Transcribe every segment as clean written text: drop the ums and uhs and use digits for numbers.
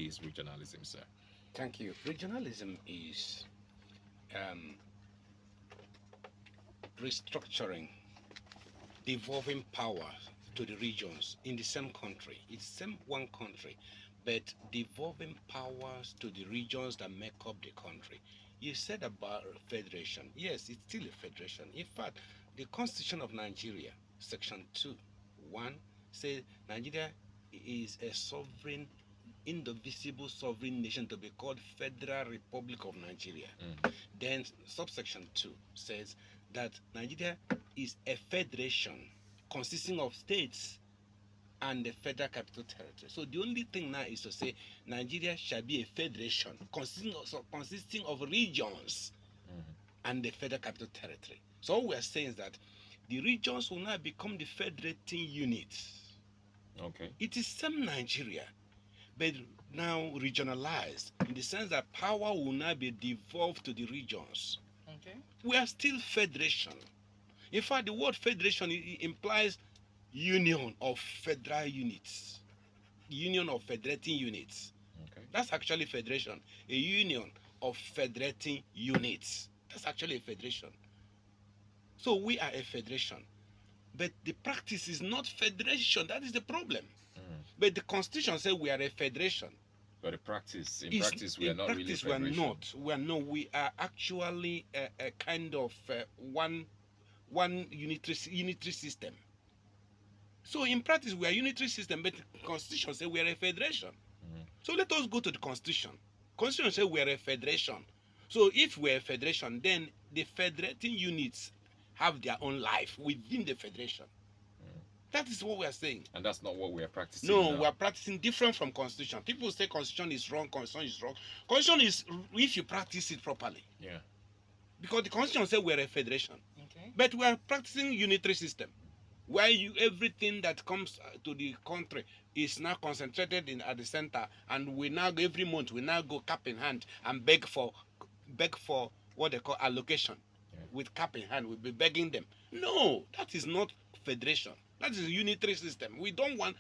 is regionalism, sir? Thank you. Regionalism is restructuring, devolving power to the regions in the same country. It's same one country, but devolving powers to the regions that make up the country. You said about federation. Yes, it's still a federation. In fact, the Constitution of Nigeria, Section 2, 1, says Nigeria is a sovereign, indivisible sovereign nation to be called Federal Republic of Nigeria. Then subsection 2 says that Nigeria is a federation consisting of states and the Federal Capital Territory. So the only thing now is to say Nigeria shall be a federation consisting of regions and the Federal Capital Territory. So all we are saying is that the regions will now become the federating units. Okay. It is same Nigeria, but now regionalized in the sense that power will now be devolved to the regions. Okay. We are still federation. In fact, the word federation implies union of federal units, union of federating units. Okay. That's actually federation, a union of federating units. That's actually a federation. So we are a federation, but the practice is not federation. That is the problem. But the Constitution says we are a federation. But in practice, we are not really a federation. We are actually a kind of one unitary system. So in practice, we are a unitary system, but the Constitution says we are a federation. So let us go to the Constitution. Constitution says we are a federation. So if we are a federation, then the federating units have their own life within the federation. That is what we are saying. And that's not what we are practicing. No, now. we are practicing different from Constitution. People say Constitution is wrong, Constitution is wrong. Constitution is if you practice it properly. Yeah. Because the Constitution says we are a federation. Okay. But we are practicing unitary system, where everything that comes to the country is now concentrated at the center, and we now every month we now go cap in hand and beg for what they call allocation. Yeah. With cap in hand, we'll be begging them. No, that is not federation. That is a unitary system. We don't want.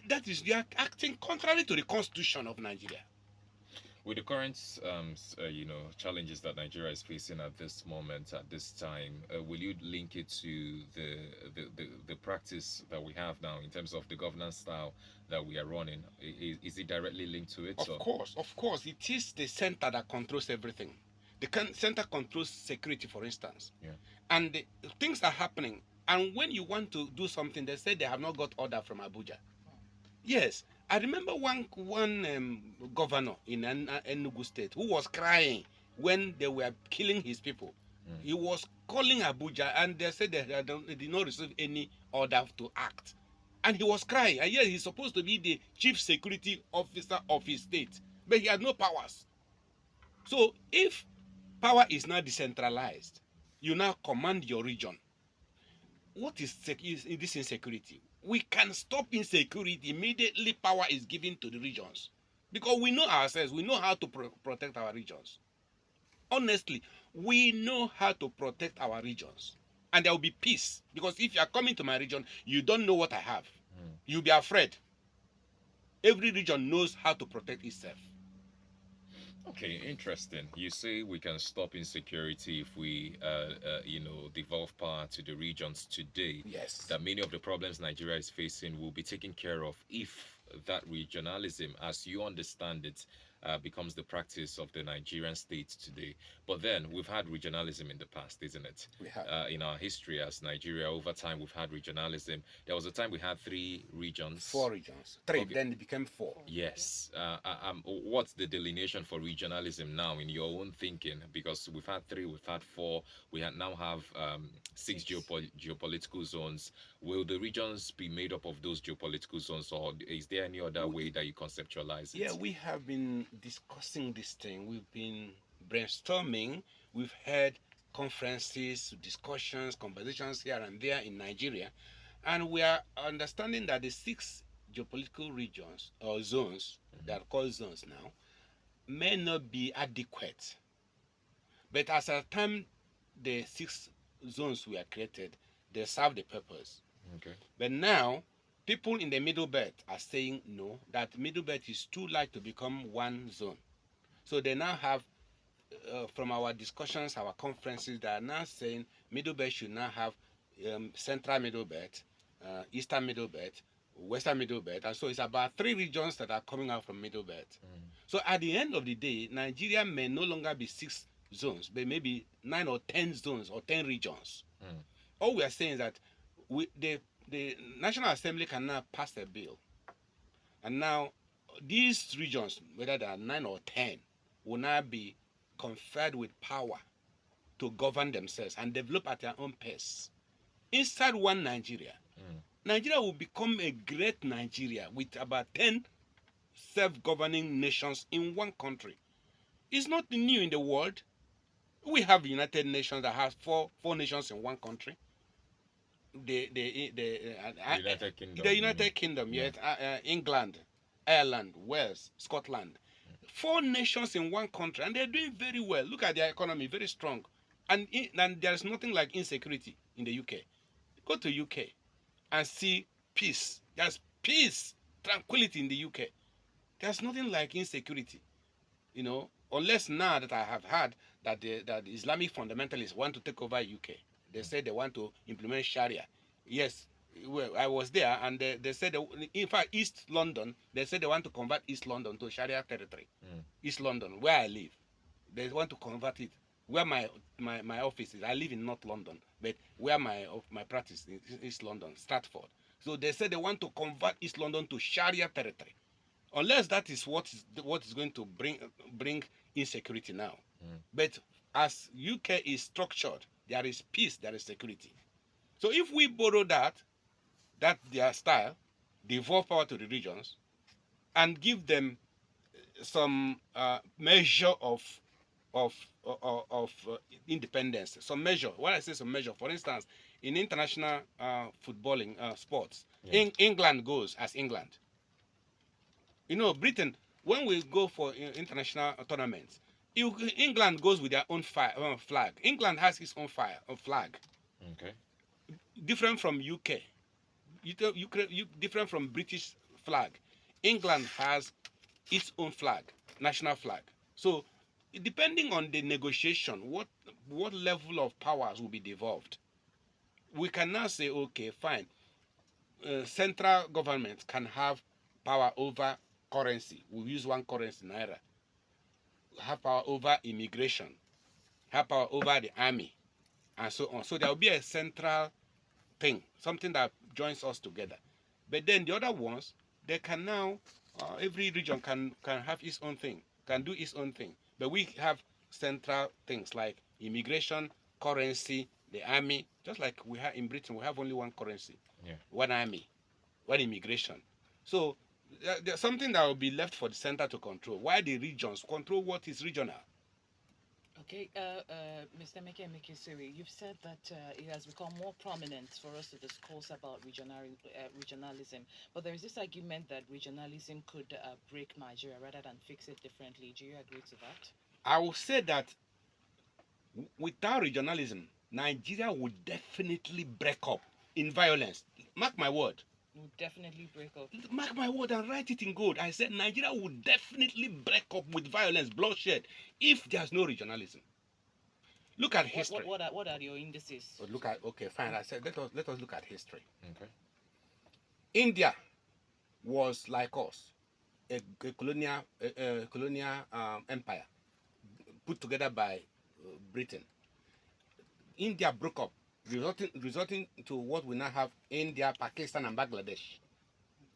That is, you are acting contrary to the Constitution of Nigeria. With the current, challenges that Nigeria is facing at this moment, at this time, will you link it to the practice that we have now in terms of the governance style that we are running? Is it directly linked to it? Of course. It is the center that controls everything. The center controls security, for instance. Yeah. And things are happening. And when you want to do something, they say they have not got order from Abuja. Yes. I remember one governor in Enugu State who was crying when they were killing his people. He was calling Abuja, and they said they did not receive any order to act. And he was crying. And yet he's supposed to be the chief security officer of his state. But he had no powers. So if power is now decentralized, you now command your region. What is this insecurity? We can stop insecurity immediately power is given to the regions. Because we know ourselves, we know how to protect our regions. Honestly, we know how to protect our regions. And there will be peace. Because if you are coming to my region, you don't know what I have. You'll be afraid. Every region knows how to protect itself. Okay, interesting. You say we can stop insecurity if we, devolve power to the regions today. Yes. That many of the problems Nigeria is facing will be taken care of if that regionalism, as you understand it, becomes the practice of the Nigerian state today. But then we've had regionalism in the past, isn't it? We have. In our history as Nigeria, over time we've had regionalism. There was a time we had 3 regions. 4 regions. 3, okay. Then it became 4. Yes. What's the delineation for regionalism now in your own thinking? Because we've had 3, we've had 4, now have 6 geopolitical zones. Will the regions be made up of those geopolitical zones, or is there any other way that you conceptualize it? Yeah, we have been discussing this thing. We've been brainstorming. We've had conferences, discussions, conversations here and there in Nigeria. And we are understanding that the 6 geopolitical regions or zones, that are called zones now, may not be adequate. But as at the time the 6 zones were created, they serve the purpose. Okay. But now People in the middle belt are saying no, that middle belt is too large to become one zone. So they now have, from our discussions, our conferences, they are now saying middle belt should now have central middle belt, eastern middle belt, western middle belt, and so it's about 3 regions that are coming out from middle belt. So at the end of the day, Nigeria may no longer be 6 zones, but maybe 9 or 10 zones or 10 regions. All we are saying is that the National Assembly can now pass a bill, and now these regions, whether they are 9 or 10, will now be conferred with power to govern themselves and develop at their own pace. Inside one Nigeria, Nigeria will become a great Nigeria with about 10 self-governing nations in one country. It's not new in the world. We have United Nations that has four nations in one country. United Kingdom. The United Kingdom, Yeah. yes, England, Ireland, Wales, Scotland. 4 nations in one country, and they're doing very well. Look at their economy, very strong. And there's nothing like insecurity in the UK. Go to UK and see peace. There's peace, tranquility in the UK. There's nothing like insecurity, unless now that I have heard that the Islamic fundamentalists want to take over UK. They say they want to implement Sharia. Yes, well, I was there, and they said, in fact, East London, they said they want to convert East London to Sharia territory. East London, where I live, they want to convert it. Where my office is, I live in North London, but where my practice is East London, Stratford. So they said they want to convert East London to Sharia territory. Unless that is what is going to bring insecurity now. But as UK is structured, there is peace, there is security. So if we borrow that their style, devolve power to the regions, and give them some measure of independence, some measure. When I say some measure, for instance, in international footballing sports, England goes as England. Britain, when we go for international tournaments, England goes with their own flag. England has its own flag. Okay. Different from UK. Different from British flag. England has its own flag, national flag. So, depending on the negotiation, what level of powers will be devolved, we can now say, okay, fine. Central government can have power over currency. We use one currency, naira. Have power over immigration. Have power over the army, and so on. So there will be a central thing, something that joins us together. But then the other ones, they can now, every region can have its own thing, can do its own thing. But we have central things like immigration, currency, the army. Just like we have in Britain, we have only one currency, one army, one immigration. So there's something that will be left for the center to control. Why the regions control what is regional? Okay, Mr. Emeka Emekesiri, you've said that it has become more prominent for us to discuss about regionalism, but there is this argument that regionalism could break Nigeria rather than fix it differently. Do you agree to that? I will say that without regionalism, Nigeria would definitely break up in violence. Mark my word. Will definitely break up. Mark my word and write it in gold. I said Nigeria would definitely break up with violence, bloodshed, if there's no regionalism. Look at history. What are your indices? Okay, fine. I said let us look at history. Okay. India was like us, a colonial empire put together by Britain. India broke up, resulting to what we now have: India, Pakistan, and Bangladesh.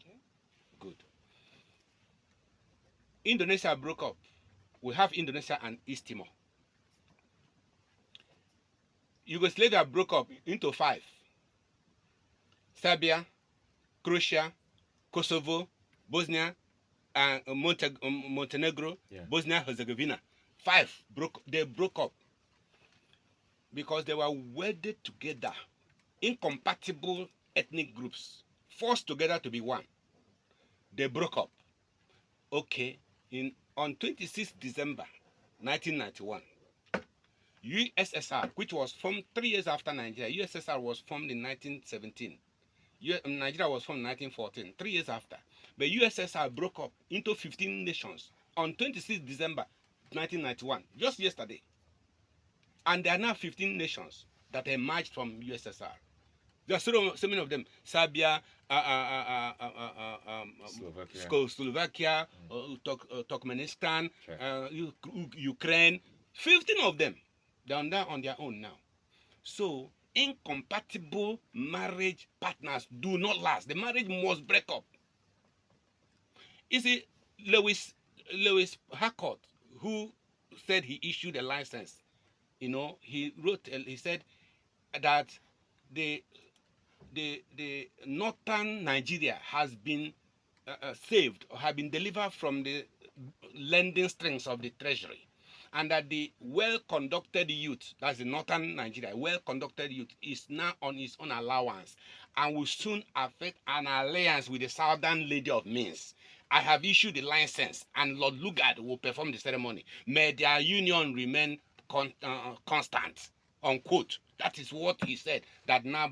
Okay. Good. Indonesia broke up. We have Indonesia and East Timor. Yugoslavia broke up into 5. Serbia, Croatia, Kosovo, Bosnia, and Montenegro, Bosnia-Herzegovina. 5 broke up because they were wedded together, incompatible ethnic groups, forced together to be one. They broke up. Okay, on 26 December 1991, USSR, which was formed 3 years after Nigeria, USSR was formed in 1917. Nigeria was formed in 1914, 3 years after. But USSR broke up into 15 nations on 26 December 1991, just yesterday. And there are now 15 nations that emerged from USSR. There are so many of them: Serbia, Slovakia, Turkmenistan, Okay. Ukraine. 15 of them. They are now on their own now. So incompatible marriage partners do not last. The marriage must break up. You see, Lewis Harcourt, who said he issued a license, he wrote, he said that the northern Nigeria has been saved or have been delivered from the lending strings of the treasury, and that the well-conducted youth, that's the northern Nigeria, well-conducted youth is now on its own allowance and will soon affect an alliance with the southern lady of Minsk. I have issued the license, and Lord Lugard will perform the ceremony. May their union remain constant, unquote. That is what he said, that now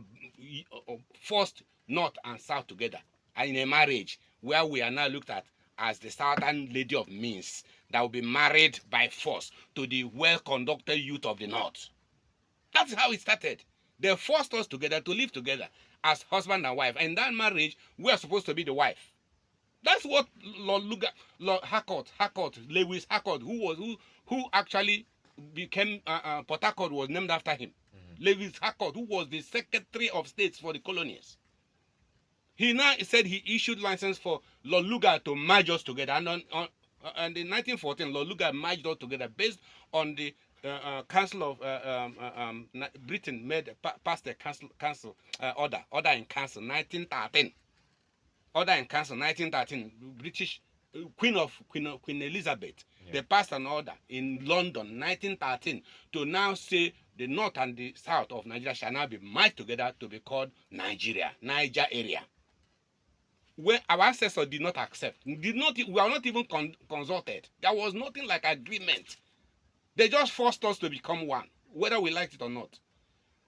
forced north and south together in a marriage where we are now looked at as the southern lady of Minsk that will be married by force to the well-conducted youth of the north. That's how it started. They forced us together to live together as husband and wife. And in that marriage, we are supposed to be the wife. That's what Lord Harcourt, Lewis Harcourt, who actually became Port Harcourt, was named after him. Lewis Harcourt, who was the Secretary of State for the colonies. He now said he issued license for Lord Lugard to merge us together. And and in 1914, Lord Lugard merged us together based on the Council of Britain passed a council order in council 1913. Order in council 1913. British Queen Elizabeth. Yeah. They passed an order in London 1913 to now say the north and the south of Nigeria shall now be merged together to be called Nigeria, Niger area. Where our ancestors did not accept, we were not even consulted. There was nothing like agreement. They just forced us to become one, whether we liked it or not.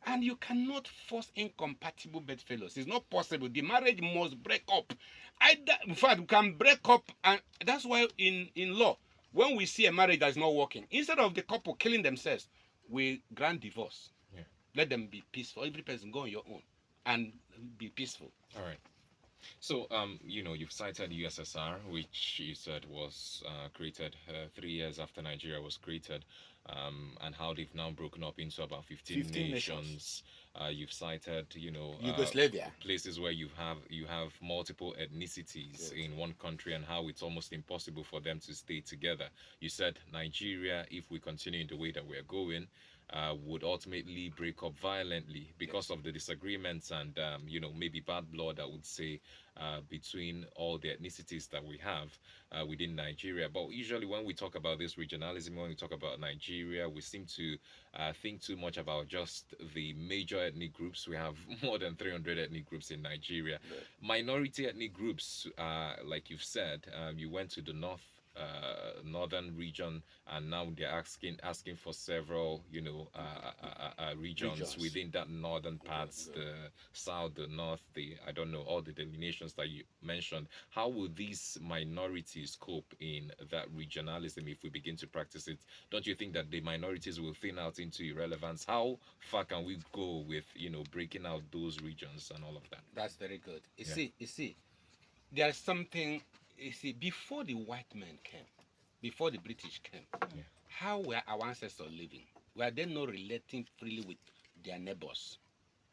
And you cannot force incompatible bedfellows. It's not possible. The marriage must break up. In fact, we can break up, and that's why in law, when we see a marriage that is not working, instead of the couple killing themselves, we grant divorce. Yeah. Let them be peaceful. Every person go on your own and be peaceful. All right. So, you've cited USSR, which you said was created 3 years after Nigeria was created, and how they've now broken up into about 15 nations. You've cited, Yugoslavia, places where you have multiple ethnicities in one country, and how it's almost impossible for them to stay together. You said Nigeria, if we continue in the way that we're going, would ultimately break up violently because of the disagreements and maybe bad blood, I would say, between all the ethnicities that we have within Nigeria. But usually when we talk about this regionalism, when we talk about Nigeria, we seem to think too much about just the major ethnic groups. We have more than 300 ethnic groups in Nigeria. Right. Minority ethnic groups, like you've said, you went to the northern region, and now they're asking for several regions within that northern parts, the south, the north, I don't know, all the delineations that you mentioned. How will these minorities cope in that regionalism if we begin to practice it? Don't you think that the minorities will thin out into irrelevance? How far can we go with breaking out those regions and all of that? That's very good. You see, there's something. You see, before the white men came, before the British came, how were our ancestors living? Were they not relating freely with their neighbors?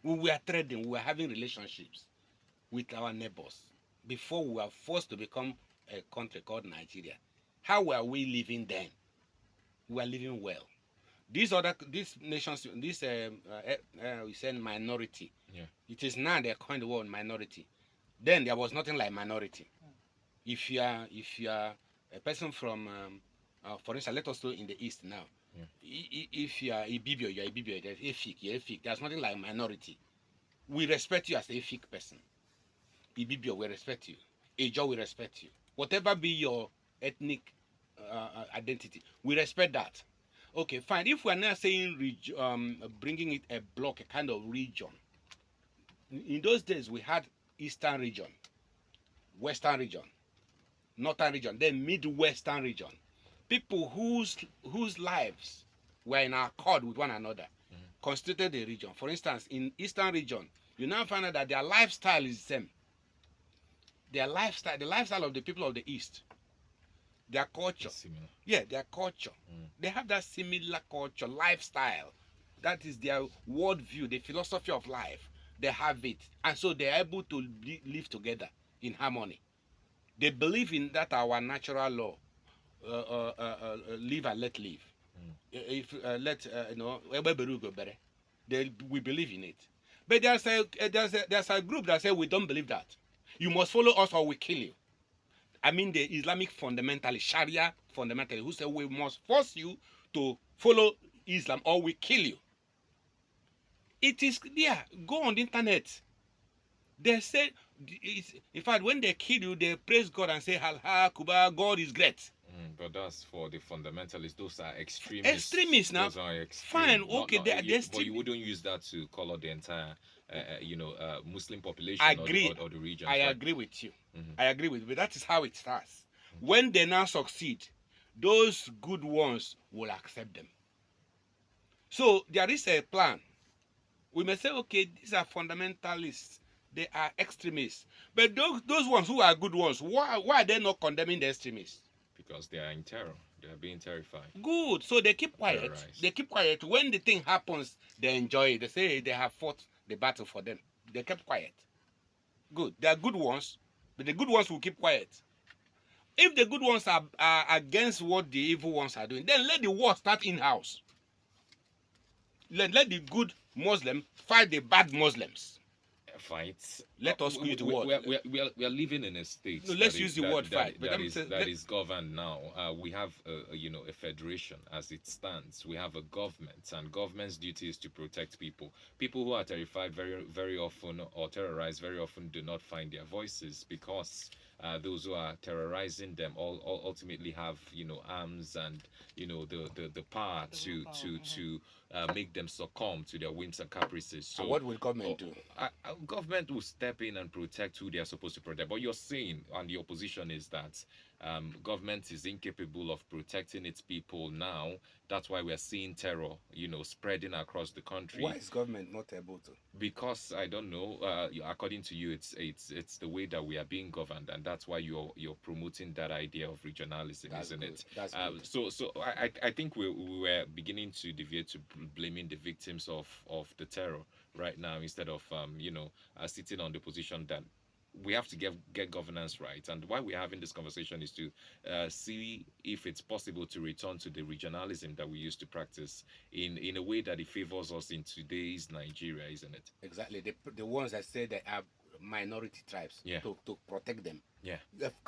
We were trading, we were having relationships with our neighbors before we were forced to become a country called Nigeria. How were we living then? We were living well. These nations, we say minority. Yeah. It is now they're calling the word minority. Then there was nothing like minority. If you are a person from, for instance, let us go in the east now. Yeah. If you are Ibibio, you're Ibibio. There's Efik, you're Efik. There's nothing like minority. We respect you as a Efik person. Ibibio, we respect you. Ejo, we respect you. Whatever be your ethnic identity, we respect that. Okay, fine. If we're now saying bringing it a block, a kind of region, In those days, we had Eastern region, Western region, Northern region, then Midwestern region. People whose lives were in accord with one another constituted a region. For instance, in Eastern region, you now find out that their lifestyle is the same. Their lifestyle, the lifestyle of the people of the East, their culture, It's similar. yeah, their culture. They have that similar culture, lifestyle. That is their worldview, the philosophy of life. They have it, and so they are able to live together in harmony. They believe in that our natural law, live and let live. If let you know, we believe in it. But there's a group that say we don't believe that. You must follow us or we kill you. I mean the Islamic fundamentalist, Sharia fundamentalist, who say we must force you to follow Islam or we kill you. It is there. Go on the internet. They say, in fact, when they kill you, they praise God and say, Allah, Kuba, God is great. But that's for the fundamentalists. Those are extremists. Extremists now. Those are extreme. Fine, okay, but you wouldn't use that to color the entire, Muslim population Agree. or the region. I agree with you. I agree with you. But that is how it starts. When they now succeed, those good ones will accept them. So there is a plan. We may say, okay, these are fundamentalists. They are extremists. But those ones who are good ones, why are they not condemning the extremists? Because they are in terror. They are being terrified. Good. So they keep quiet. Terrorized. They keep quiet. When the thing happens, they enjoy it. They say they have fought the battle for them. They kept quiet. Good. They are good ones, but the good ones will keep quiet. If the good ones are against what the evil ones are doing, then let the war start in-house. Let the good Muslim fight the bad Muslims. Fights. Let us use the word. We are living in a state. No, let's use the word fight. But that is governed now. We have a federation as it stands. We have a government, and government's duty is to protect people. People who are terrified very often or terrorized very often do not find their voices because those who are terrorizing them all ultimately have arms and the power to make them succumb to their whims and caprices. So and what will government do? Government will step in and protect who they are supposed to protect. But you're saying, and the opposition is that government is incapable of protecting its people now. That's why we're seeing terror, spreading across the country. Why is government not able to? Because I don't know. According to you, it's the way that we are being governed, and that's why you're promoting that idea of regionalism, That's isn't good. it? That's good. So I think we were beginning to deviate to blaming the victims of the terror right now instead of sitting on the position that we have to get governance right. And why we're having this conversation is to see if it's possible to return to the regionalism that we used to practice in a way that it favors us in today's Nigeria, isn't it? Exactly. The ones that say they have minority tribes to protect them. Yeah.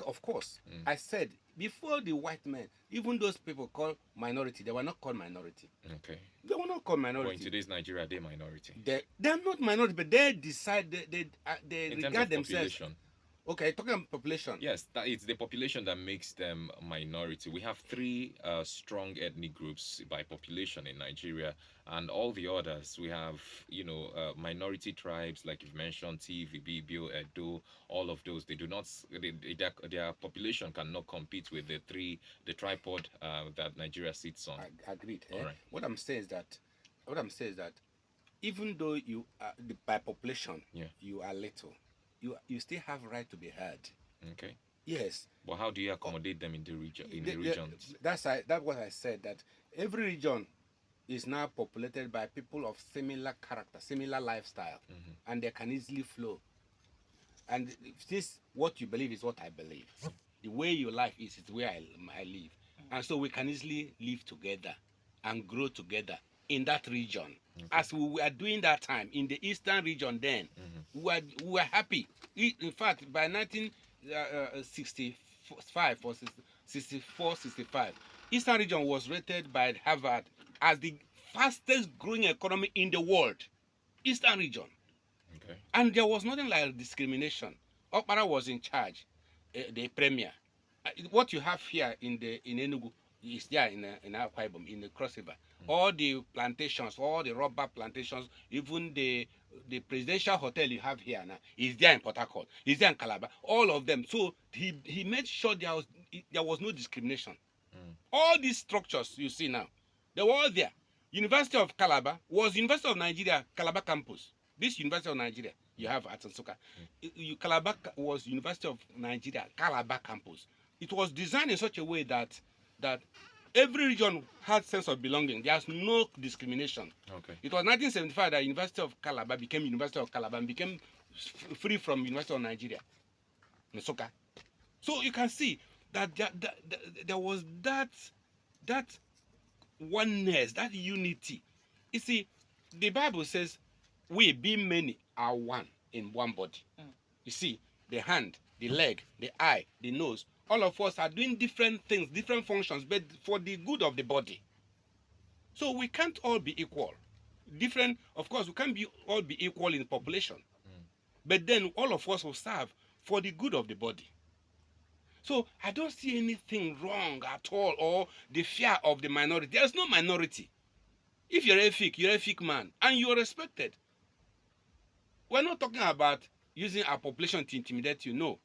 Of course. I said before the white men, even those people called minority, they were not called minority. Okay. They were not called But in minority. today's Nigeria, they're minority. They're not minority, but they decide they In terms regard of themselves. population. Okay, talking about population. Yes, it's the population that makes them minority. We have three strong ethnic groups by population in Nigeria, and all the others we have, minority tribes like you've mentioned, TV, Bibio, Edo, all of those. They do not, their population cannot compete with the tripod that Nigeria sits on. Agreed. All right. What I'm saying is that even though you are by population, you are little, you still have right to be heard. Okay. Yes. But how do you accommodate them in the region? Regions? That's what I said. That every region is now populated by people of similar character, similar lifestyle, and they can easily flow. And if this what you believe is what I believe. The way your life is the way I live, and so we can easily live together and grow together in that region. As we were doing that time in the eastern region, then we were happy. In fact, by 1965 or 64, 65, eastern region was rated by Harvard as the fastest growing economy in the world. Eastern region. Okay. And there was nothing like discrimination. Okpara was in charge, the premier. What you have here in Enugu, is there in Akwa Ibom, in the Cross River. Mm. All the plantations, all the rubber plantations, even the presidential hotel you have here now is there in Port Harcourt, is there in Calabar, all of them. So he made sure there was no discrimination. Mm. All these structures you see now, they were all there. University of Calabar was University of Nigeria Calabar campus. This University of Nigeria you have at Nsukka. Calabar was University of Nigeria Calabar campus. It was designed in such a way that every region had sense of belonging. There's no discrimination. Okay. It was 1975 that University of Calabar became University of Calabar and became free from University of Nigeria, Nsukka. So you can see that there was that oneness, that unity. You see, the Bible says, "We, being many, are one in one body." Mm. You see, the hand, the leg, the eye, the nose, all of us are doing different things, different functions, but for the good of the body. So we can't all be equal. Different, of course, we can't all be equal in population, but then all of us will serve for the good of the body. So I don't see anything wrong at all, or the fear of the minority. There's no minority. If you're a fake man, and you're respected. We're not talking about using our population to intimidate you, no.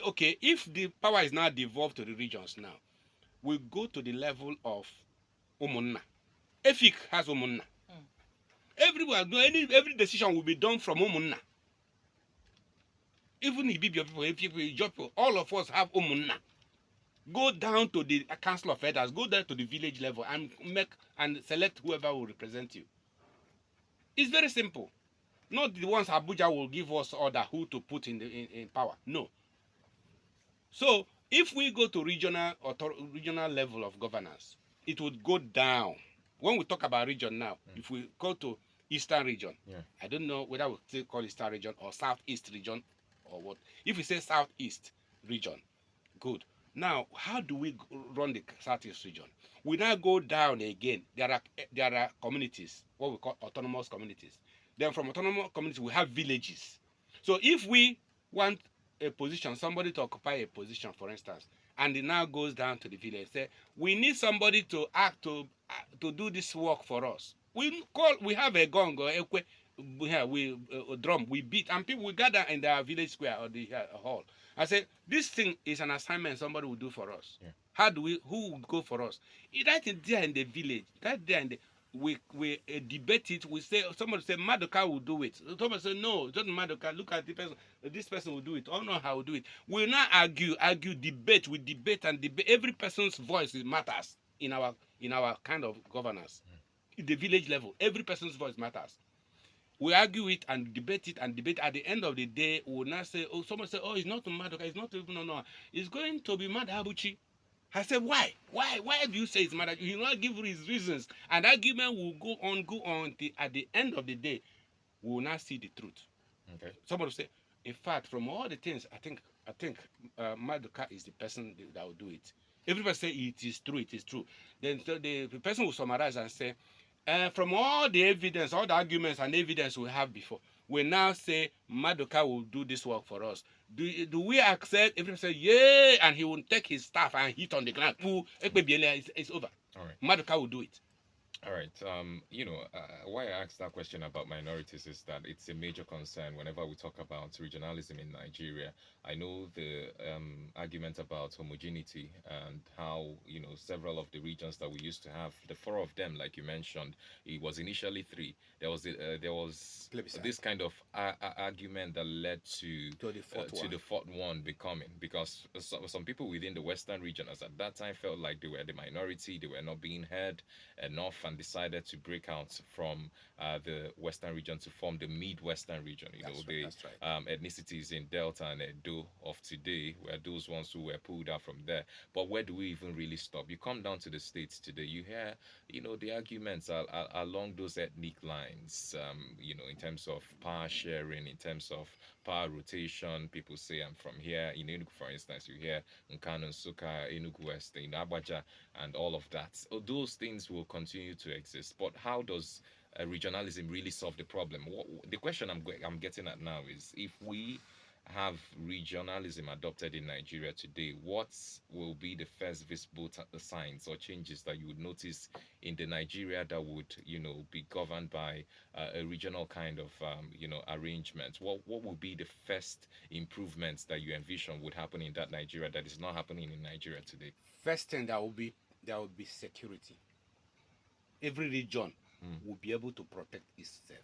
Okay, if the power is now devolved to the regions now, we go to the level of Umunna. Efik has Umunna. Every decision will be done from Umunna. Even Ibibio people, Ijopo, all of us have Umunna. Go down to the council of elders, go down to the village level and select whoever will represent you. It's very simple. Not the ones Abuja will give us order who to put in power. No. So if we go to regional level of governance, it would go down. When we talk about region now, if we go to Eastern region, I don't know whether we still call Eastern region or Southeast region or what. If we say Southeast region, good. Now, how do we run the Southeast region? We now go down again. There are communities, what we call autonomous communities. Then from autonomous communities, we have villages. So if we want a position, somebody to occupy a position, for instance, and it now goes down to the village, say, we need somebody to act to do this work for us. We have a gong or a drum, we beat, and people will gather in their village square or the hall. I say, this thing is an assignment somebody will do for us. Yeah. Who would go for us? Right there in the village, right there in the, we debate it. We say, somebody say Madoka will do it. Somebody say no, just Madoka. Look at the person. This person will do it. Oh no, how will do it. We will not argue, debate. We debate and debate. Every person's voice matters in our kind of governance. In the village level, every person's voice matters. We argue it and debate it and debate. At the end of the day, we will not say, oh, someone say, oh, it's not Madoka, it's not even no. It's going to be Madhabuchi. I said, why? Why do you say it's Madhabuchi? He will not give his reasons. And argument will go on. At the end of the day, we will not see the truth. Okay. Somebody will say, in fact, from all the things, I think Madoka is the person that will do it. Everybody say it is true. Then so the person will summarize and say, from all the evidence, all the arguments and evidence we have before, we now say Madoka will do this work for us. Do we accept? Everyone say, yeah, and he will take his staff and hit on the ground. It's over. All right. Madoka will do it. All right. Why I asked that question about minorities is that it's a major concern whenever we talk about regionalism in Nigeria. I know the argument about homogeneity and how several of the regions that we used to have, the four of them, like you mentioned, it was initially three. There was this kind of argument that led to the fourth one becoming, because some people within the Western region, as at that time, felt like they were the minority, they were not being heard enough, and decided to break out from the Western region to form the Midwestern region. That's right. Ethnicities in Delta and Edo of today were those ones who were pulled out from there. But where do we even really stop? You come down to the states today, you hear, the arguments are along those ethnic lines. In terms of power sharing, in terms of power rotation. People say, I'm from here. In Enugu, for instance, you hear Nkanu, Nsukka, Enugu West, Abaja, and all of that. So those things will continue to exist. But how does regionalism really solve the problem? The question I'm getting at now is, if we have regionalism adopted in Nigeria today, what will be the first visible signs or changes that you would notice in the Nigeria that would, be governed by a regional kind of, arrangement? What would be the first improvements that you envision would happen in that Nigeria that is not happening in Nigeria today? First thing, there will be security. Every region will be able to protect itself.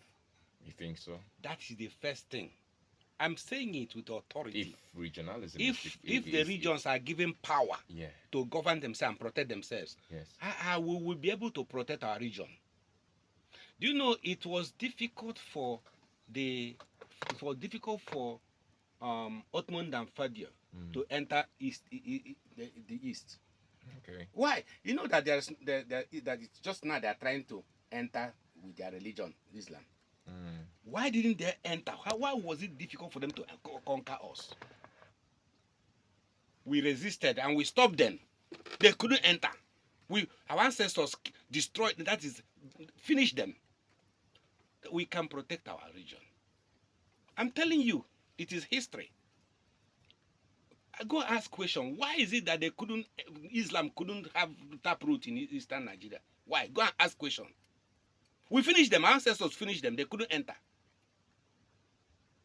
You think so? That is the first thing. I'm saying it with authority. If regionalism, If the regions are given power yeah, to govern themselves and protect themselves, yes, we will be able to protect our region. Do you know it was difficult for Ottoman and Fadia to enter the east. okay, Why? You know that that it's just now they are trying to enter with their religion, Islam. Why didn't they enter? Why was it difficult for them to conquer us? We resisted and we stopped them. They couldn't enter. Our ancestors destroyed, that is, finished them. We can protect our region. I'm telling you, it is history. I go ask question. Why is it that Islam couldn't have taproot in eastern Nigeria? Why? Go and ask question. We finished them. Our ancestors finished them. They couldn't enter.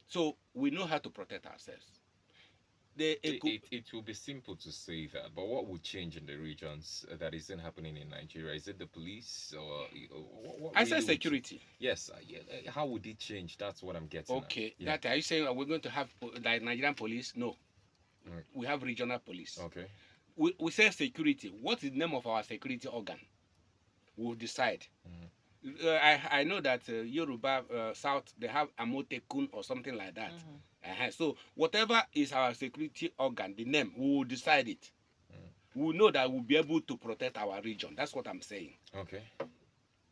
So we know how to protect ourselves. It will be simple to say that, but what would change in the regions that isn't happening in Nigeria? Is it the police or what I really said security. Yes, how would it change? That's what I'm getting at. Okay, Yeah. that are you saying we're going to have like Nigerian police? No, we have regional police. Okay. We say security. What is the name of our security organ? We'll decide. I know that Yoruba South, they have Amotekun or something like that. So whatever is our security organ, the name, we will decide it. We will know that we'll be able to protect our region. That's what I'm saying. Okay.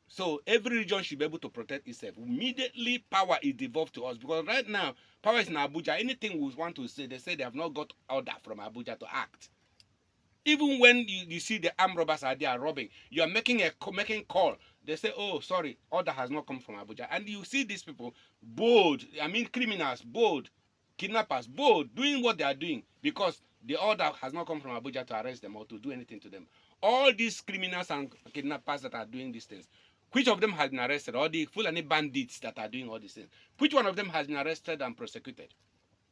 So every region should be able to protect itself. Immediately, power is devolved to us, because right now, power is in Abuja. Anything we want to say, they say they have not got order from Abuja to act. Even when you see the armed robbers are there robbing, you are making call. They say, oh, sorry, order has not come from Abuja. And you see these people, bold, criminals, bold, kidnappers, bold, doing what they are doing because the order has not come from Abuja to arrest them or to do anything to them. All these criminals and kidnappers that are doing these things, which of them has been arrested? All the Fulani bandits that are doing all these things, which one of them has been arrested and prosecuted?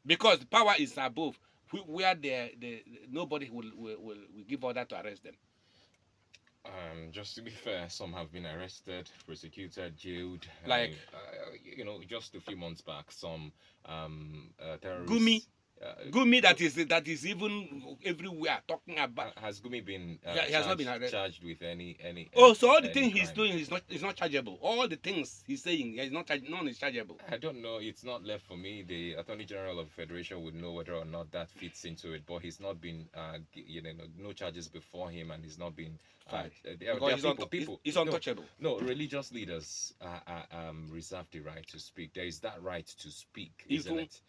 Because the power is above, where nobody will give order to arrest them. Just to be fair, some have been arrested, prosecuted, jailed. Like, just a few months back, some terrorists. Gumi, that is even everywhere talking about. Has Gumi been? He has not been arrested. Charged with any. Oh, so all the things he's doing is not chargeable. All the things he's saying is not none is chargeable. I don't know. It's not left for me. The Attorney General of the Federation would know whether or not that fits into it. But he's not been, no charges before him, and he's not been. He's untouchable. No, religious leaders reserve the right to speak. There is that right to speak, isn't it?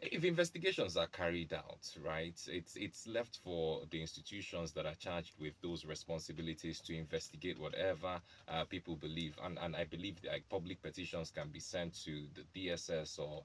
If investigations are carried out, right, it's left for the institutions that are charged with those responsibilities to investigate whatever people believe, and I believe like public petitions can be sent to the DSS or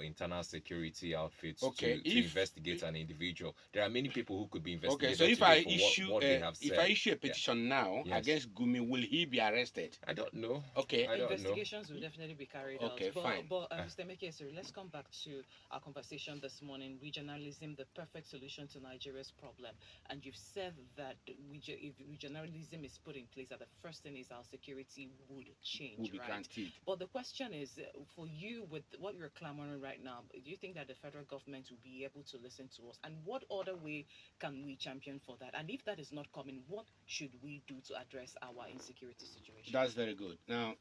internal security outfits to investigate an individual. There are many people who could be investigated. Okay, so if I issue a petition now against Gumi, will he be arrested? I don't know. Okay, investigations will definitely be carried out. Okay, fine. But Mr. Emekesiri, let's come back to our conversation this morning. Regionalism, the perfect solution to Nigeria's problem. And you've said that if regionalism is put in place, that the first thing is our security would change, will be right? guaranteed. But the question is, for you, with what you're clamoring right now, do you think that the federal government will be able to listen to us? And what other way can we champion for that? And if that is not coming, what should we do to address our insecurity situation? That's very good. Now,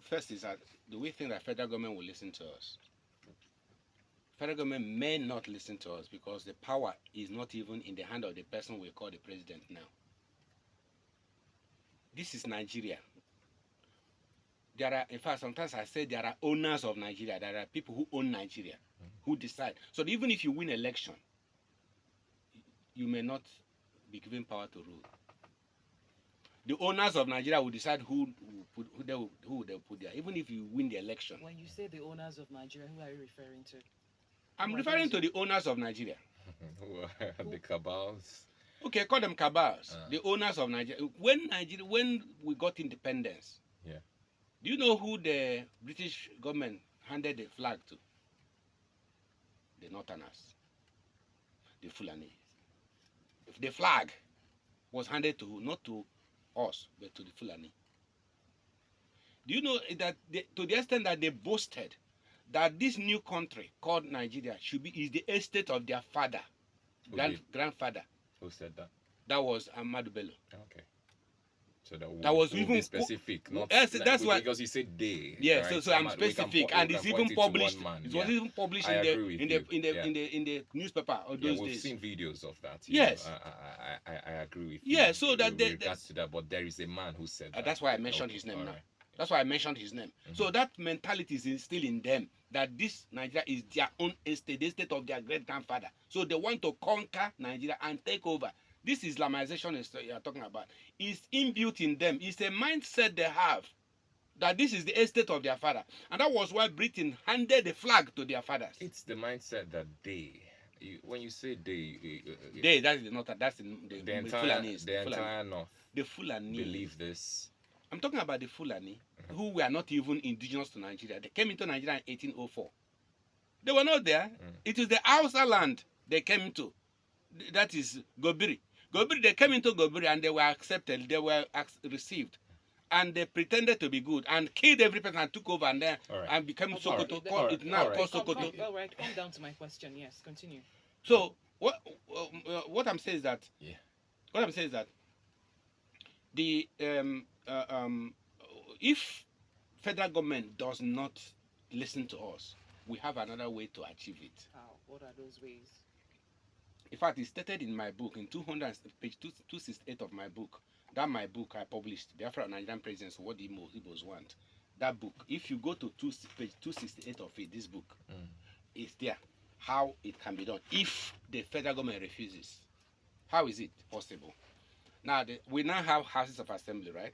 first is that, do we think that federal government will listen to us? Federal government may not listen to us because the power is not even in the hand of the person we call the president now. This is Nigeria. There are, in fact, sometimes I say there are owners of Nigeria. There are people who own Nigeria, who decide. So even if you win election, you may not be given power to rule. The owners of Nigeria will decide who they will put there, even if you win the election. When you say the owners of Nigeria, who are you referring to? I'm Who are referring those? to the owners of Nigeria. Who are the cabals? Okay, call them cabals. Uh. The owners of Nigeria. When we got independence, Yeah. do you know who the British government handed the flag to? The Northerners, the Fulani. The flag was handed to not to us, but to the Fulani. Do you know that to the extent that they boasted that this new country called Nigeria is the estate of their father, Who did? grandfather? Who said that? That was Ahmadu Bello. Okay. So that That was will even be specific, not yes, that's why. because you said they. Yeah, right? so I'm we can specific, we and can it's point even it to published. one man, It yeah. was even published I in the agree with in the you, in the yeah. in the newspaper of Yeah, those we've days. seen videos of that. Yes. I agree with Yeah, you. so that with regards to that, but there is a man who said that. that's why I mentioned Okay, his name all now. right. That's why I mentioned his name. So that mentality is still in them, that this Nigeria is their own estate, the estate of their great grandfather. So they want to conquer Nigeria and take over. This Islamization is you are talking about is inbuilt in them. It's a mindset they have that this is the estate of their father, and that was why Britain handed the flag to their fathers. It's the mindset that when you say That is the north. That's the entire Fulanis, the entire north the Fulani. believe this. I'm talking about the Fulani who were not even indigenous to Nigeria. They came into Nigeria in 1804. They were not there. It is the Hausa land they came into. That is Gobiri. Gobiri, they came into Gobiri and they were accepted. They were received. And they pretended to be good and killed every person and took over and then Right. and became Okay, Sokoto. okay, Called alright, it now alright. called Sokoto. All right, come down to my question. Yes, continue. So what I'm saying is that what I'm saying is that the if federal government does not listen to us, we have another way to achieve it. How? What are those ways? In fact, it's stated in my book in 200 page 268 of my book. That my book I published, Biafra Nigerian Presidents, What the Igbos Want. That book, if you go to page 268 of it, this book, is there how it can be done if the federal government refuses. How is it possible? Now we now have houses of assembly, right?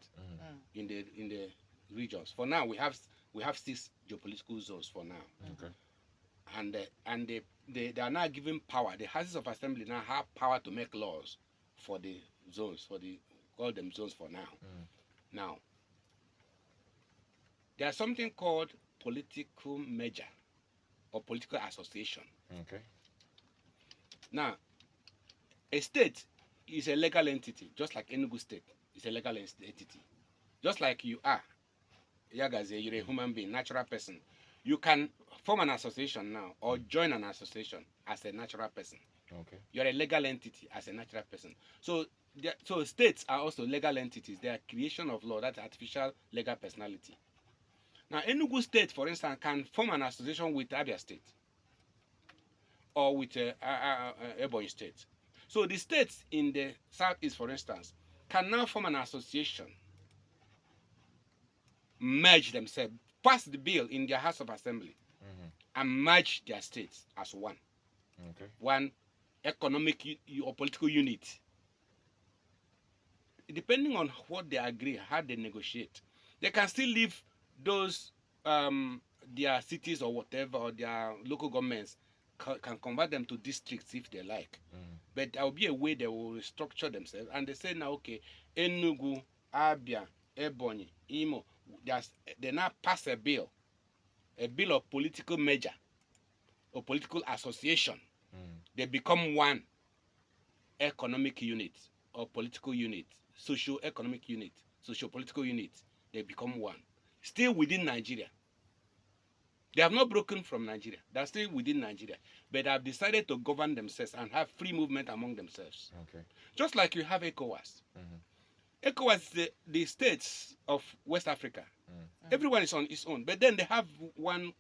In the regions. For now, we have 6 geopolitical zones for now. Okay. And they are now given power. The houses of assembly now have power to make laws for the zones, call them zones for now. Now, there's something called political merger or political association. Okay. Now, a state is a legal entity, just like Enugu State is a legal entity. Just like you are, Yagaze, you're a human being, natural person. You can form an association now or join an association as a natural person. Okay. You're a legal entity as a natural person. So states are also legal entities. They are creation of law, that's artificial legal personality. Now, Enugu State, for instance, can form an association with Abia State or with Ebonyi State. So the states in the southeast, for instance, can now form an association, merge themselves, pass the bill in their House of Assembly, and merge their states as one. Okay. One economic or political unit. Depending on what they agree, how they negotiate, they can still leave those their cities or whatever, or their local governments can convert them to districts if they like. But there will be a way they will restructure themselves, and they say now, okay, Enugu, Abia, Ebonyi, Imo, they now pass a bill of political merger or political association. They become one economic unit or political unit, socio-economic unit, socio-political unit. They become one, still within Nigeria. They have not broken from Nigeria. They're still within Nigeria, but have decided to govern themselves and have free movement among themselves. Okay. Just like you have ECOWAS. ECOWAS is the states of West Africa. Everyone is on its own, but then they have one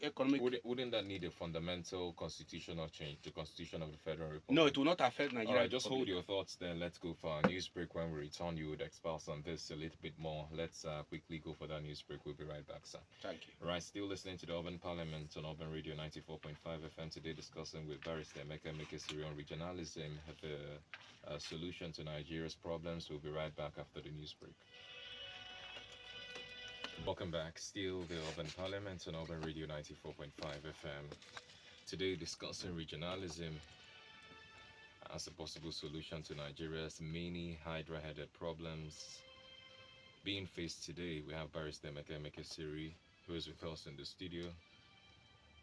economic. Wouldn't that need a fundamental constitutional change, the Constitution of the Federal Republic? No, it will not affect Nigeria. All right, just hold your thoughts there. Let's go for our news break. When we return, you would expose on this a little bit more. Let's quickly go for that news break. We'll be right back, sir. Thank you. Right, still listening to the Urban Parliament on Urban Radio 94.5 FM. Today discussing with Barrister Emeka Emekesiri on regionalism, the solution to Nigeria's problems. We'll be right back after the news break. Welcome back. Still the Urban Parliament on Urban Radio 94.5 FM. Today, discussing regionalism as a possible solution to Nigeria's many Hydra headed problems. Being faced today, we have Barrister Emeka Emekesiri, who is with us in the studio.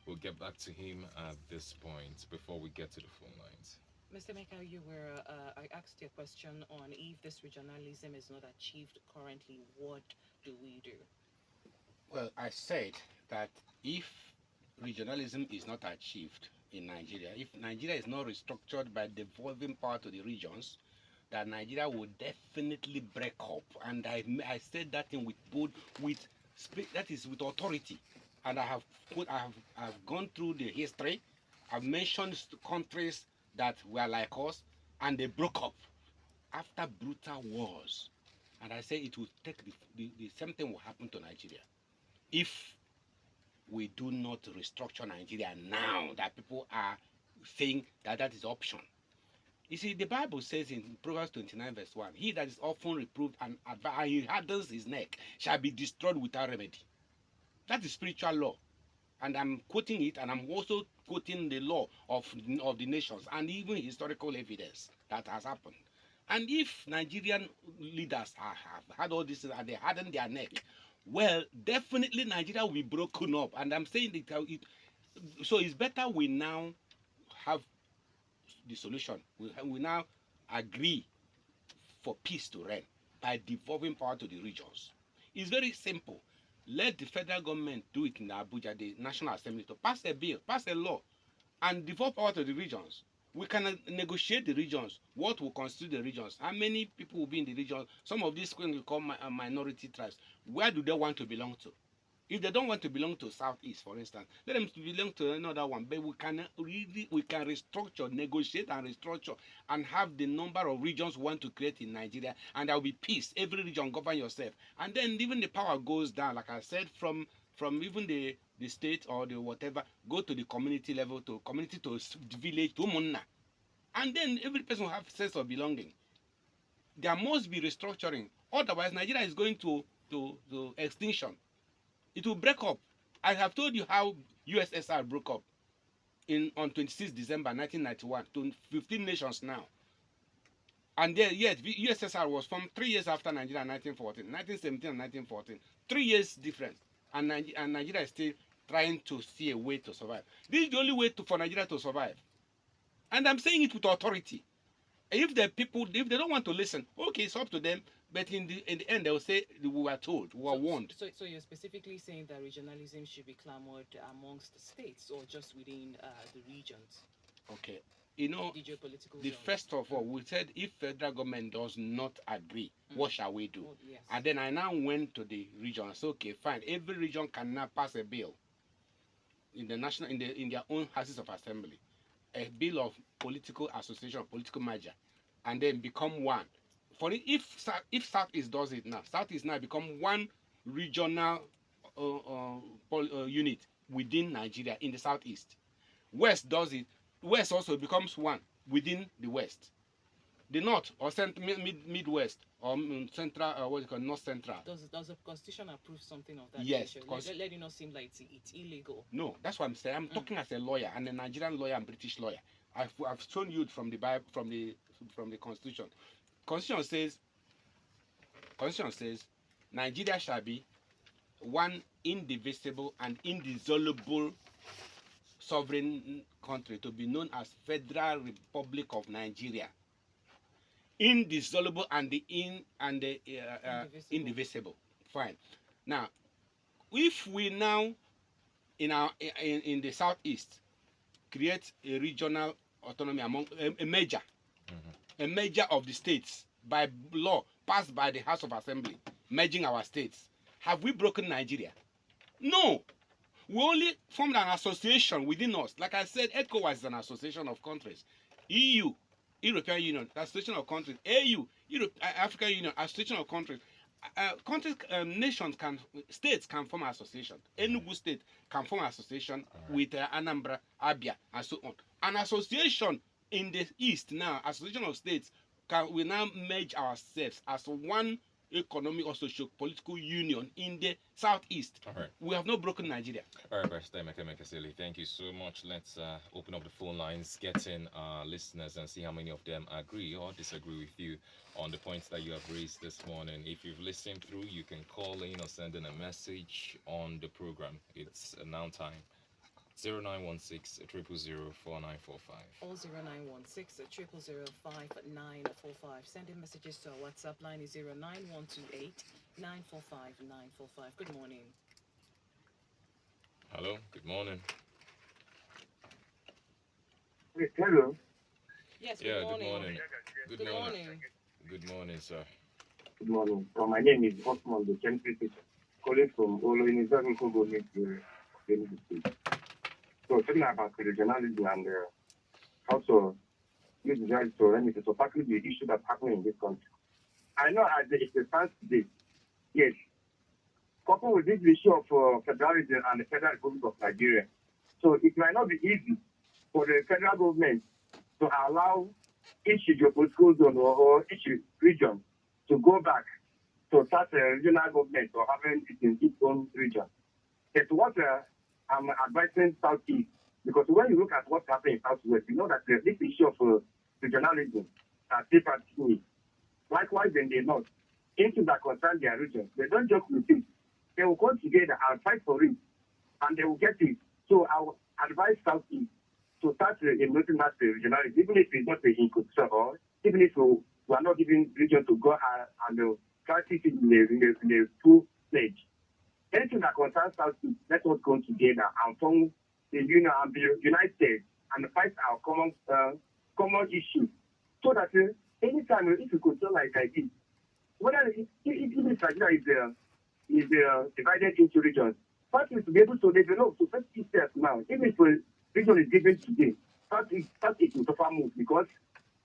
We'll get back to him at this point before we get to the phone lines. Mr. Meka, I asked you a question on if this regionalism is not achieved currently, what do we do? Well, I said that if regionalism is not achieved in Nigeria, if Nigeria is not restructured by devolving power to the regions, that Nigeria will definitely break up. And I said that thing with both, that is with authority. And I've gone through the history. I've mentioned countries that were like us, and they broke up after brutal wars. And I say it will take the same thing will happen to Nigeria if we do not restructure Nigeria now that people are saying that that is option. You see, the Bible says in Proverbs 29 verse 1, he that is often reproved and he hardens his neck shall be destroyed without remedy. That is spiritual law. And I'm quoting it, and I'm also quoting the law of the nations and even historical evidence that has happened. And if Nigerian leaders have had all this and they harden their neck, well, definitely Nigeria will be broken up. And I'm saying that so it's better we now have the solution. We now agree for peace to reign by devolving power to the regions. It's very simple. Let the federal government do it in Abuja, the National Assembly, to pass a bill, pass a law, and devolve power to the regions. We can negotiate the regions, what will constitute the regions, how many people will be in the regions. Some of these we call minority tribes. Where do they want to belong to? If they don't want to belong to Southeast, for instance, let them belong to another one. But we can restructure, negotiate and restructure, and have the number of regions we want to create in Nigeria, and there will be peace. Every region govern yourself, and then even the power goes down. Like I said, from even the state or the whatever, go to the community level, to community, to village, to Munna, and then every person will have sense of belonging. There must be restructuring. Otherwise, Nigeria is going to extinction. It will break up. I have told you how USSR broke up on 26 December 1991 to 15 nations now. And then, yes, USSR was formed 3 years after Nigeria in 1914, 1917 and 1914. 3 years difference. And Nigeria is still trying to see a way to survive. This is the only way for Nigeria to survive. And I'm saying it with authority. If the people, if they don't want to listen, okay, it's up to them. But in the end, they will say, we were told, we were warned. So you're specifically saying that regionalism should be clamored amongst the states or just within the regions? Okay. You know, the first of all, we said if federal government does not agree, what shall we do? Oh, yes. And then I now went to the region. So okay, fine. Every region can now pass a bill in the national, in their own houses of assembly, a bill of political association, political merger, and then become one. For it, if Southeast does it now, Southeast now become one regional unit within Nigeria in the Southeast. West does it. West also becomes one within the West. The North or Midwest or Central, what you call North Central. Does the Constitution approve something of that yes, nature? Let it not seem like it's illegal. No, that's what I'm saying. I'm talking as a lawyer, and a Nigerian lawyer and British lawyer. I've shown you from the Bible, from the Constitution. Constitution says Nigeria shall be one indivisible and indissoluble sovereign country to be known as Federal Republic of Nigeria. Indissoluble and indivisible. Fine. Now, if we now in the Southeast create a regional autonomy among a merger, a merger of the states by law passed by the House of Assembly, merging our states, have we broken Nigeria? No. We only formed an association within us. Like I said, ECOWAS is an association of countries. EU, European Union, association of countries. AU, African Union, association of countries. States can form an association. Enugu state can form an association with Anambra, Abia, and so on. An association in the East now, association of states, we now merge ourselves as one socio-economic or socio-political union in the southeast. All right. We have not broken Nigeria. All right, Barrister Emeka Emekesiri, thank you so much. Let's open up the phone lines, get in listeners, and see how many of them agree or disagree with you on the points that you have raised this morning. If you've listened through, you can call in or send in a message on the program. It's now time. 0916 000 4945. Or 0916 0005945. Sending messages to our WhatsApp line is 09128 945 945. Good morning. Hello, good morning. Hello. Yes, Yeah, good good morning. morning. Good Good morning. morning. Good morning, sir. Good morning. So my name is Osman, the Gentry teacher, calling from Olo in Kogo, Enugu State. So talking about regionalism and how to use the right to tackle the issue that's happening in this country. I know as it stands today, yes, coupled with this issue of federalism and the Federal Republic of Nigeria. So it might not be easy for the federal government to allow each geopolitical zone or each region to go back to start a regional government or having it in its own region. It's what I'm advising Southeast, because when you look at what's happening in Southwest, you know that this issue of regionalism still practicing. Likewise, in the North, anything that concerns their region, they don't joke with it. They will come together and fight for it, and they will get it. So I will advise Southeast to start emoting that regionality, even if it's not a inclusive, or even if we are not giving region to go and practice it in a full stage. Anything that concerns Southeast, let us come together and form the union and be united and fight our common issue. So that anytime if you could like this, whether if Nigeria is divided into regions, Southeast to be able to develop to first itself now, even if region is given today, Southeast will suffer more because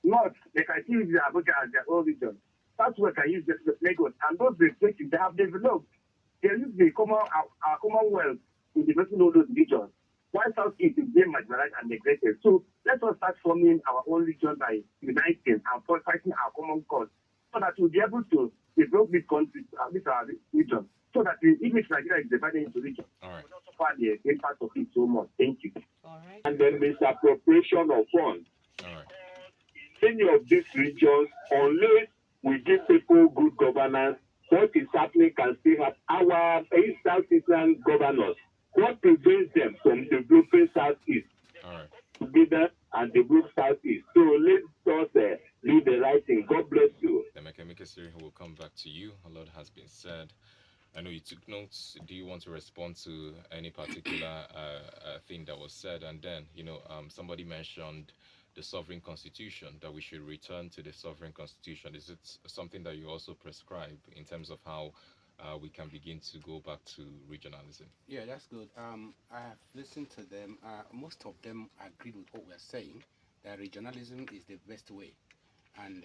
North, they can still use Abuja as their own region. Southwest can use Lagos, and those places they have developed, they use the our commonwealth in developing all those regions. While Southeast is being marginalized and neglected. So let us start forming our own region by uniting and fighting our common cause, so that we'll be able to develop this country, this our region, so that even if Nigeria is divided into regions, All right. we will not suffer the impact of it so much. Thank you. All right. And then misappropriation of funds. All right. Many of these regions, unless we give people good governance, what is happening can still happen. Our Southeastern governors, what prevents them from developing Southeast All right. together and develop Southeast? So let us do the right thing. God bless you. Emeka Emekesiri will come back to you. A lot has been said. I know you took notes. Do you want to respond to any particular thing that was said? And then, somebody mentioned the sovereign constitution, that we should return to the sovereign constitution. Is it something that you also prescribe in terms of how we can begin to go back to regionalism? Yeah, that's good. I have listened to them. Most of them agreed with what we're saying, that regionalism is the best way. And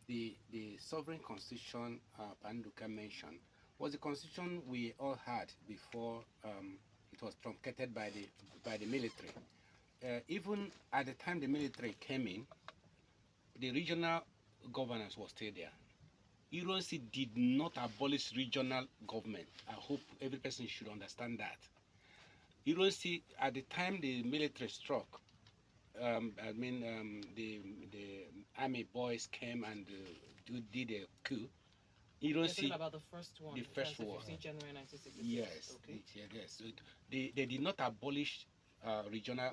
the sovereign constitution Panduka mentioned was the constitution we all had before it was truncated by the military. Even at the time the military came in, the regional governance was still there. Ironsi did not abolish regional government. I hope every person should understand that. Ironsi, at the time the military struck, the army boys came and did a coup. You're talking about the first one. The first that's one. 15 January 1966. Yes. Okay. Yes. So they did not abolish regional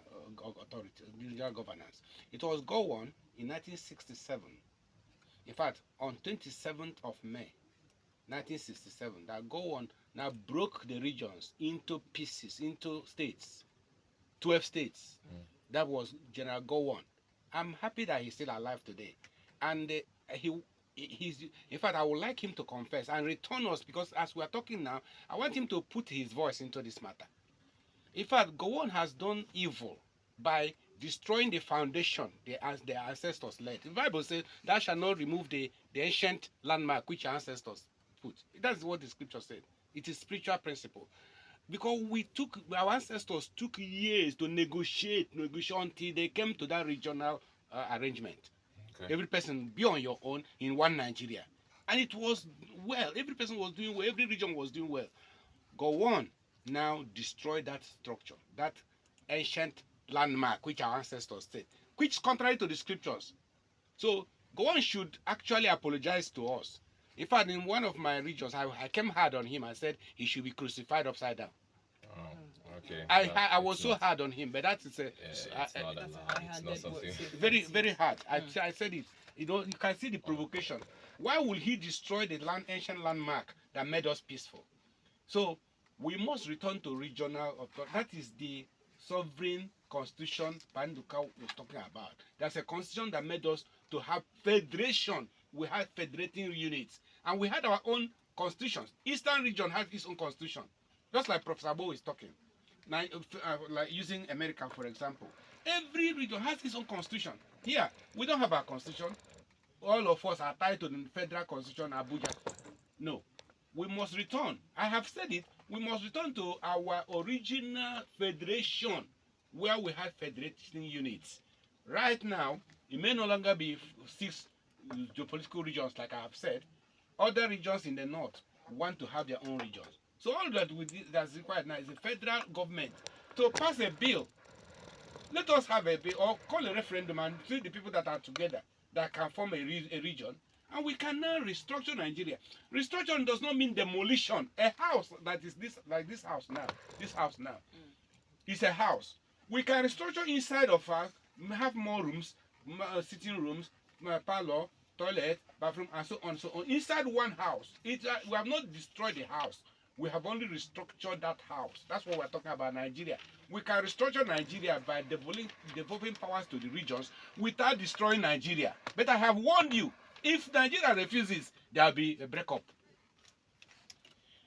authority, regional governance. It was go on in 1967. In fact, on 27th of May, 1967, that go on now broke the regions into pieces, into states, 12 states. That was General Gowon. I'm happy that he's still alive today, and he's. In fact, I would like him to confess and return us, because as we are talking now, I want him to put his voice into this matter. In fact, Gowon has done evil by destroying the foundation as their ancestors laid. The Bible says, "Thou shalt not remove the ancient landmark which your ancestors put." That's what the scripture said. It is spiritual principle. Because our ancestors took years to negotiate until they came to that regional arrangement. Okay. Every person be on your own in one Nigeria. And it was well. Every person was doing well. Every region was doing well. Gowon now destroyed that structure, that ancient landmark which our ancestors said, which is contrary to the scriptures. So Gowon should actually apologize to us. In fact, in one of my regions, I came hard on him and said he should be crucified upside down. Oh, okay. I It's was so not- hard on him, but that is a Yeah, it's not That's a allowed. It's not high-handed something. word. very very hard. I said it. You can see the provocation. Why will he destroy the ancient landmark that made us peaceful? So we must return to regional authority. That is the sovereign constitution Panduka was talking about. There's a constitution that made us to have federation. We had federating units, and we had our own constitutions. Eastern region has its own constitution, just like Professor Bo is talking. Now, like using America for example, every region has its own constitution. Here, we don't have our constitution. All of us are tied to the federal constitution, Abuja. No, we must return. I have said it. We must return to our original federation, where we had federating units. Right now, it may no longer be 6 geopolitical regions, like I have said. Other regions in the north want to have their own regions. So all that that's required now is the federal government to pass a bill. Let us have a bill or call a referendum and see the people that are together that can form a region, and we can now restructure Nigeria. Restructuring does not mean demolition. A house that is this house now, is a house. We can restructure inside of us, have more rooms, sitting rooms, parlor, toilet, bathroom, and so on, so on. Inside one house, we have not destroyed the house. We have only restructured that house. That's what we're talking about, Nigeria. We can restructure Nigeria by devolving powers to the regions without destroying Nigeria. But I have warned you, if Nigeria refuses, there'll be a breakup.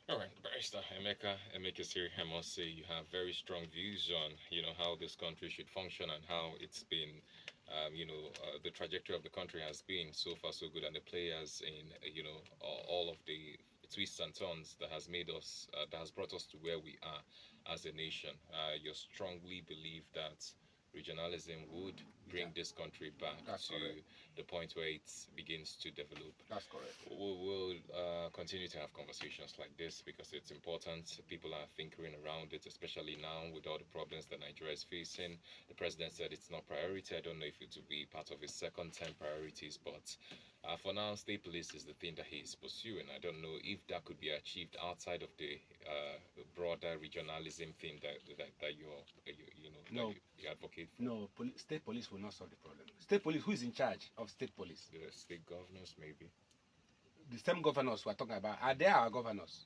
All right, Barrister Emeka Emekesiri, I must say you have very strong views on how this country should function and how it's been, the trajectory of the country has been so far so good, and the players in all of the twists and turns that has made us that has brought us to where we are as a nation. You strongly believe that regionalism would bring this country back That's to correct. the point where it begins to develop. That's correct. We'll continue to have conversations like this because it's important. People are thinking around it, especially now with all the problems that Nigeria is facing. The president said it's not priority. I don't know if it will be part of his second 10 priorities, but for now, state police is the thing that he's pursuing. I don't know if that could be achieved outside of the broader regionalism thing that No. you advocate for. No, state police will not solve the problem. State police, who is in charge of state police? The state governors, maybe. The same governors we're talking about. Are they our governors?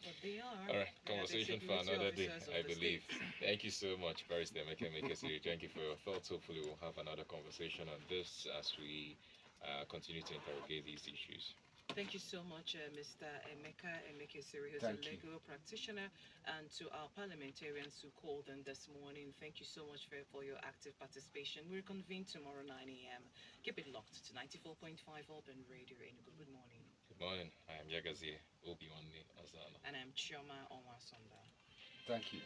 But they are. All right, They are the conversation for security another day, officers of I the believe. state. Thank you so much, Barrister Emeka Emekesiri. Thank you for your thoughts. Hopefully, we'll have another conversation on this as we continue to interrogate these issues. Thank you so much, Mr. Emeka Emekesiri, who's Thank a you. legal practitioner, and to our parliamentarians who called in this morning. Thank you so much for your active participation. We'll convene tomorrow 9 a.m. Keep it locked to 94.5 Urban Radio Enugu. Good morning. Good morning. I am Yagazi Obiwani Azana. And I'm Chioma Onwasonda. Thank you.